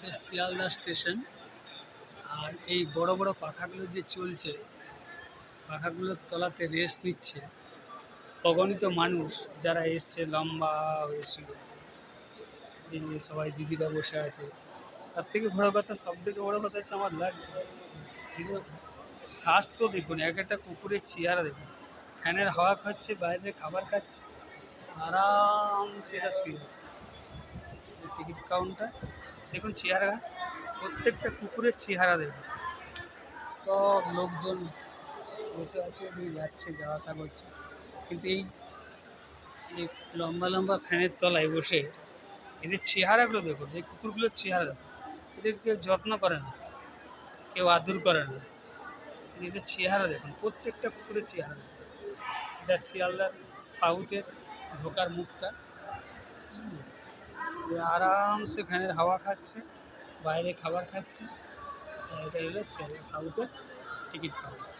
এটা শিয়ালদা স্টেশন। আর এই বড় বড় পাখাগুলো যে চলছে, পাখাগুলোর তলাতে রেস্ট নিচ্ছে অগণিত মানুষ যারা এসছে লম্বা হয়েছিল। এই যে সবাই দিদিরা বসে আছে। তার থেকে বড় কথা, সব থেকে বড় কথা হচ্ছে আমার লাগছে এগুলো স্বাস্থ্য দেখুন, এক একটা কুকুরের চেহারা দেখুন, ফ্যানের হাওয়া খাচ্ছে, বাইরে খাবার খাচ্ছে, আরামসে এরা শুয়ে আছে। টিকিট কাউন্টার দেখুন, চেহারা প্রত্যেকটা কুকুরের চেহারা দেখুন। সব লোকজন বসে আছে, এদিকে যাচ্ছে, যাওয়া আসা করছে। কিন্তু এই এই লম্বা লম্বা ফ্যানের তলায় বসে এদের চেহারাগুলো দেখুন, এই কুকুরগুলোর চেহারা দেখুন। এদের কেউ যত্ন করে না, কেউ আদর করে না। এদের চেহারা দেখুন, প্রত্যেকটা কুকুরের চেহারা দেখুন। এটা শিয়ালদার সাউথের ঢোকার মুখটা। আরামসে ফ্যানের হাওয়া খাচ্ছে, বাইরে খাবার খাচ্ছে। এটা হলো শিয়ালদা সাউথের টিকিট কাউন্টার।